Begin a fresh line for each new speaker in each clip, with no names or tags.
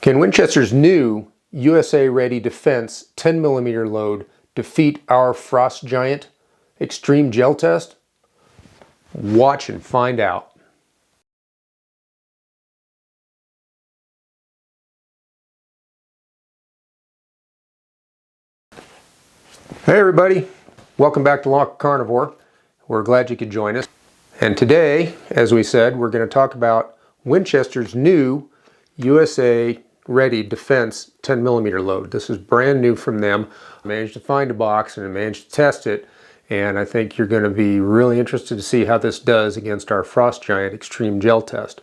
Can Winchester's new USA Ready Defense 10mm load defeat our frost giant extreme gel test? Watch and find out. Hey everybody, welcome back to LocaCarnivore. We're glad you could join us. And today, as we said, we're going to talk about Winchester's new USA Ready Defense 10mm load. This is brand new from them. I managed to find a box and I managed to test it, and I think you're going to be really interested to see how this does against our frost giant extreme gel test.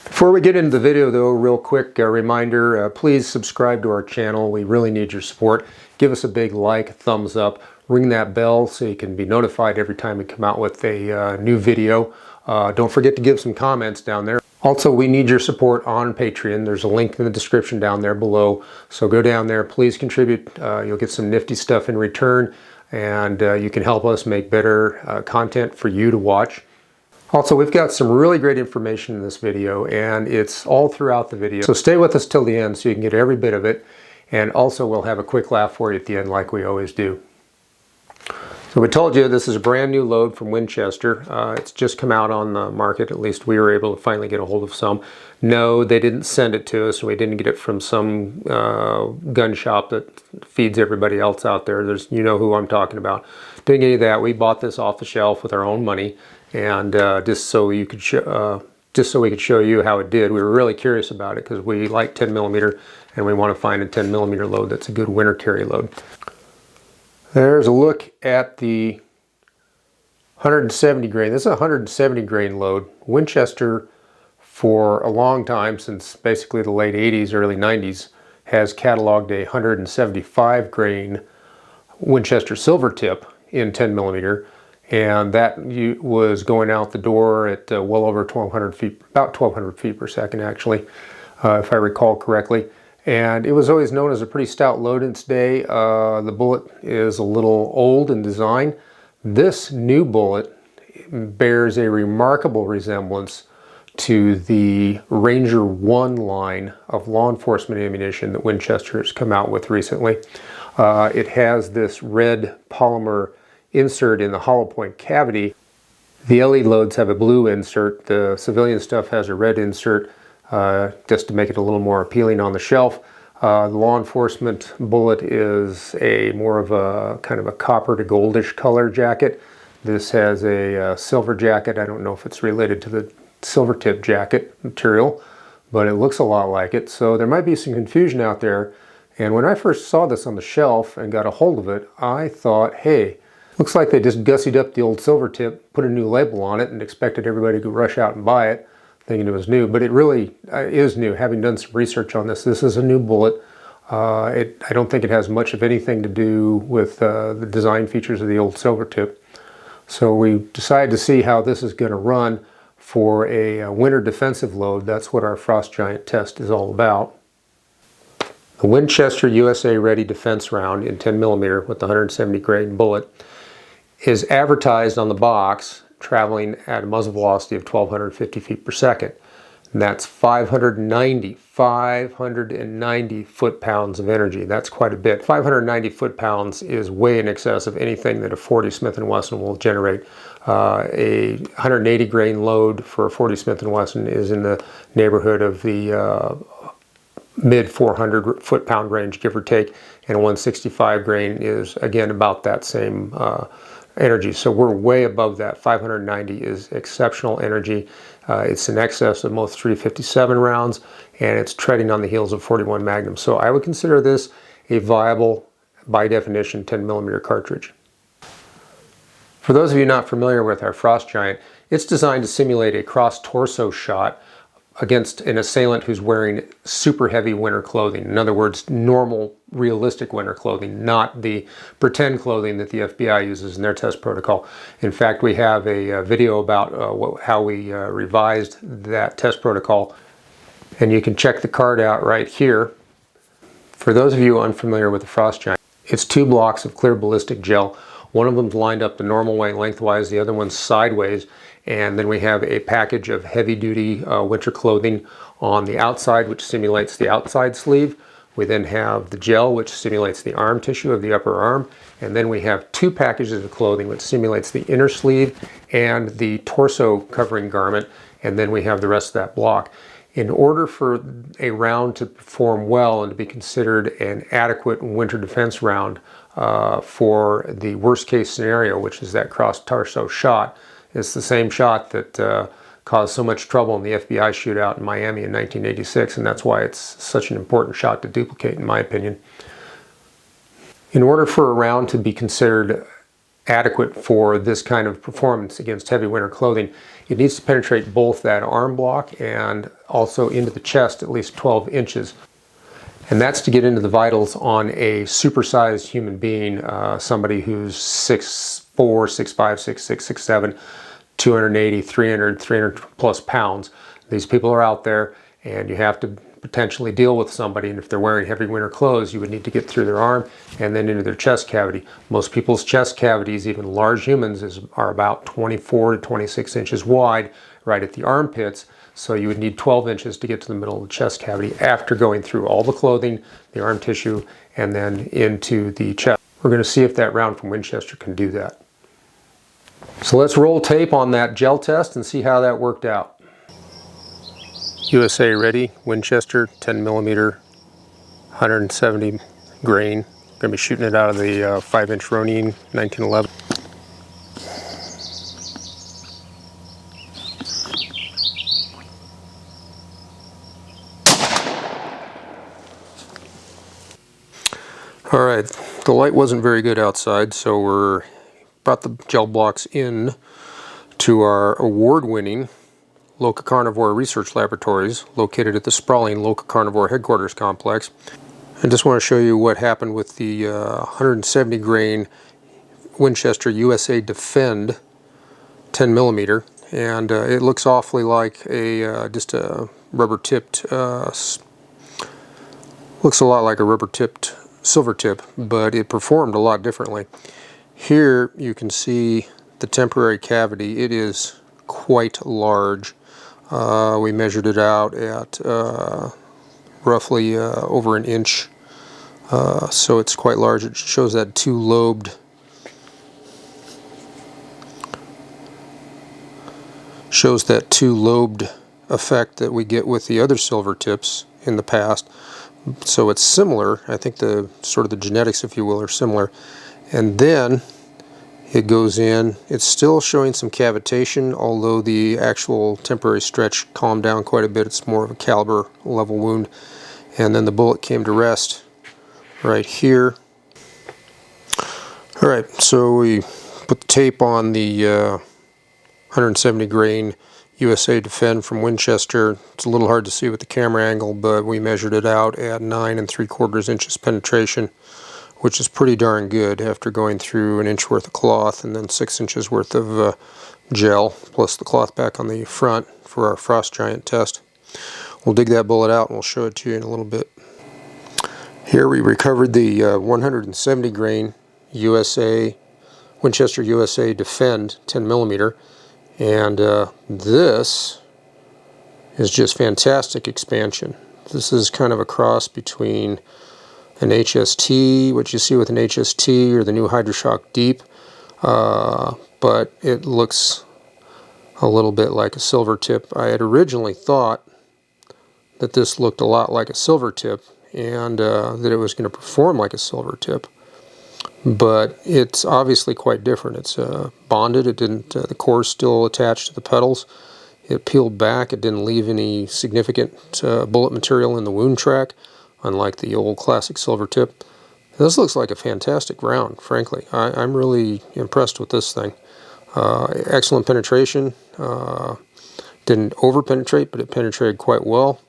Before we get into the video though, real quick reminder, please subscribe to our channel. We really need your support. Give us a big like, thumbs up, ring that bell so you can be notified every time we come out with a new video. Don't forget to give some comments down there. Also, we need your support on Patreon. There's a link in the description down there below. So go down there, please contribute. You'll get some nifty stuff in return, and you can help us make better content for you to watch. Also, we've got some really great information in this video, and it's all throughout the video. So stay with us till the end so you can get every bit of it. And also, we'll have a quick laugh for you at the end like we always do. So we told you this is a brand new load from Winchester. It's just come out on the market. At least we were able to finally get a hold of some. No, they didn't send it to us. We didn't get it from some gun shop that feeds everybody else out there. You know who I'm talking about. Didn't get any of that. We bought this off the shelf with our own money, and just so we could show you how it did. We were really curious about it because we like 10mm, and we want to find a 10mm load that's a good winter carry load. There's a look at the 170 grain. This is a 170 grain load. Winchester, for a long time, since basically the late 80s, early 90s, has cataloged a 175 grain Winchester silver tip in 10mm, and that was going out the door at well over 1,200 feet, about 1,200 feet per second actually, if I recall correctly. And it was always known as a pretty stout load in its day. The bullet is a little old in design. This new bullet bears a remarkable resemblance to the Ranger 1 line of law enforcement ammunition that Winchester has come out with recently. It has this red polymer insert in the hollow point cavity. The LE loads have a blue insert. The civilian stuff has a red insert. Just to make it a little more appealing on the shelf. The law enforcement bullet is more of a kind of a copper to goldish color jacket. This has a silver jacket. I don't know if it's related to the silver tip jacket material, but it looks a lot like it. So there might be some confusion out there. And when I first saw this on the shelf and got a hold of it, I thought, hey, looks like they just gussied up the old silver tip, put a new label on it, and expected everybody to rush out and buy it, thinking it was new, but it really is new. Having done some research on this, this is a new bullet. I don't think it has much of anything to do with the design features of the old silver tip. So we decided to see how this is going to run for a winter defensive load. That's what our frost giant test is all about. The Winchester USA Ready Defense round in 10mm with the 170 grain bullet is advertised on the box traveling at a muzzle velocity of 1,250 feet per second. And that's 590 foot-pounds of energy. That's quite a bit. 590 foot-pounds is way in excess of anything that a 40 Smith & Wesson will generate. A 180 grain load for a 40 Smith & Wesson is in the neighborhood of the mid 400 foot-pound range, give or take, and a 165 grain is again about that same energy. So we're way above that. 590 is exceptional energy. It's in excess of most 357 rounds, and it's treading on the heels of 41 Magnum. So I would consider this a viable, by definition, 10mm cartridge. For those of you not familiar with our frost giant, it's designed to simulate a cross-torso shot against an assailant who's wearing super heavy winter clothing. In other words, normal, realistic winter clothing, not the pretend clothing that the FBI uses in their test protocol. In fact, we have a video about how we revised that test protocol, and you can check the card out right here. For those of you unfamiliar with the frost giant, it's 2 blocks of clear ballistic gel. One of them's lined up the normal way lengthwise, the other one's sideways, and then we have a package of heavy-duty winter clothing on the outside, which simulates the outside sleeve. We then have the gel, which simulates the arm tissue of the upper arm. And then we have 2 packages of clothing, which simulates the inner sleeve and the torso covering garment. And then we have the rest of that block. In order for a round to perform well and to be considered an adequate winter defense round for the worst case scenario, which is that cross-torso shot, it's the same shot that caused so much trouble in the FBI shootout in Miami in 1986, and that's why it's such an important shot to duplicate, in my opinion. In order for a round to be considered adequate for this kind of performance against heavy winter clothing, it needs to penetrate both that arm block and also into the chest at least 12 inches. And that's to get into the vitals on a supersized human being, somebody who's 6'4", 6'5", 6'6", 6'7", 280, 300, 300 plus pounds. These people are out there, and you have to potentially deal with somebody, and if they're wearing heavy winter clothes, you would need to get through their arm and then into their chest cavity. Most people's chest cavities, even large humans, are about 24 to 26 inches wide right at the armpits, so you would need 12 inches to get to the middle of the chest cavity after going through all the clothing, the arm tissue, and then into the chest. We're going to see if that round from Winchester can do that. So let's roll tape on that gel test and see how that worked out. USA ready, Winchester, 10 millimeter, 170 grain. Going to be shooting it out of the 5-inch Ronin 1911. All right, the light wasn't very good outside, so we're brought the gel blocks in to our award-winning LocaCarnivore research laboratories located at the sprawling LocaCarnivore headquarters complex. I just want to show you what happened with the 170 grain Winchester USA Defend 10 millimeter, and it looks awfully like a just a rubber-tipped, looks a lot like a rubber-tipped silver tip, but it performed a lot differently. Here you can see the temporary cavity. It is quite large. We measured it out at roughly over an inch, so it's quite large. It shows that two-lobed effect that we get with the other silver tips in the past. So it's similar. I think the sort of the genetics, if you will, are similar. And then it goes in. It's still showing some cavitation, although the actual temporary stretch calmed down quite a bit. It's more of a caliber level wound. And then the bullet came to rest right here. All right, so we put the tape on the 170 grain USA Defend from Winchester. It's a little hard to see with the camera angle, but we measured it out at 9 3/4 inches penetration, which is pretty darn good after going through an inch worth of cloth and then 6 inches worth of gel, plus the cloth back on the front for our Frost Giant test. We'll dig that bullet out and we'll show it to you in a little bit. Here we recovered the 170 grain Winchester USA Defend 10 millimeter. And this is just fantastic expansion. This is kind of a cross between an HST, what you see with an HST, or the new Hydroshock Deep, but it looks a little bit like a silver tip. I had originally thought that this looked a lot like a silver tip and that it was going to perform like a silver tip. But it's obviously quite different. It's bonded. It didn't. The core is still attached to the petals. It peeled back. It didn't leave any significant bullet material in the wound track, unlike the old classic silver tip. This looks like a fantastic round, frankly. I'm really impressed with this thing. Excellent penetration. Didn't over penetrate, but it penetrated quite well,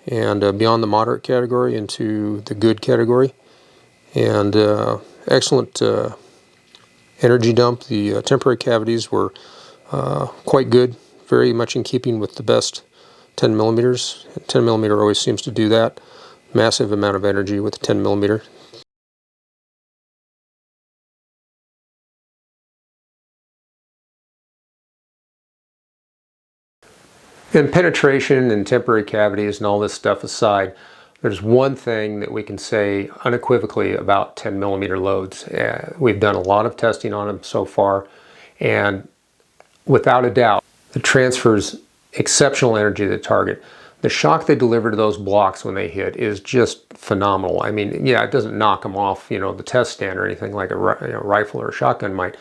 and beyond the moderate category into the good category. And excellent energy dump. The temporary cavities were quite good, very much in keeping with the best 10 millimeters. 10 millimeter always seems to do that. Massive amount of energy with the 10 millimeter. And penetration and temporary cavities and all this stuff aside, there's one thing that we can say unequivocally about 10 millimeter loads. We've done a lot of testing on them so far, and without a doubt, it transfers exceptional energy to the target. The shock they deliver to those blocks when they hit is just phenomenal. I mean, yeah, it doesn't knock them off, you know, the test stand or anything like a rifle or a shotgun might,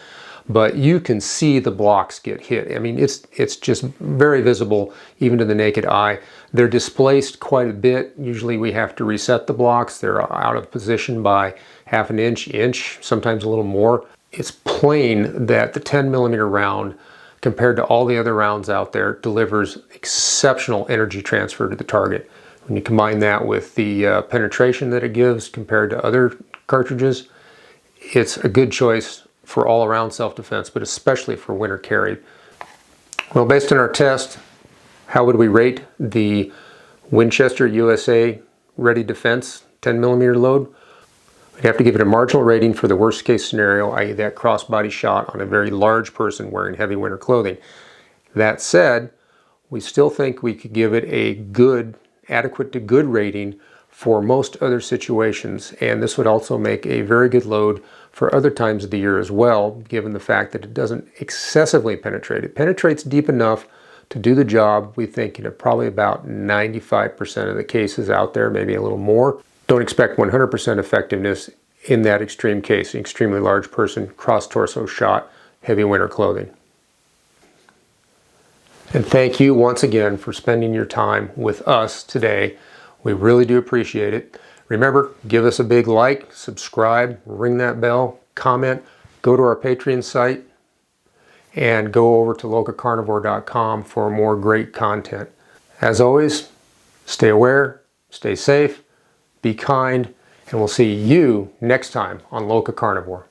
but you can see the blocks get hit. I mean, it's just very visible even to the naked eye. They're displaced quite a bit. Usually we have to reset the blocks. They're out of position by half an inch, sometimes a little more. It's plain that the 10 millimeter round, compared to all the other rounds out there, delivers exceptional energy transfer to the target. When you combine that with the penetration that it gives compared to other cartridges, it's a good choice for all-around self-defense, but especially for winter carry. Well, based on our test, how would we rate the Winchester USA Ready Defense 10 millimeter load? We'd have to give it a marginal rating for the worst case scenario, i.e. that crossbody shot on a very large person wearing heavy winter clothing. That said, we still think we could give it a good, adequate to good rating for most other situations, and this would also make a very good load for other times of the year as well, given the fact that it doesn't excessively penetrate. It penetrates deep enough to do the job, we think, in probably about 95% of the cases out there, maybe a little more. Don't expect 100% effectiveness in that extreme case, an extremely large person, cross-torso shot, heavy winter clothing. And thank you once again for spending your time with us today. We really do appreciate it. Remember, give us a big like, subscribe, ring that bell, comment, go to our Patreon site, and go over to LocaCarnivore.com for more great content. As always, stay aware, stay safe, be kind, and we'll see you next time on LocaCarnivore.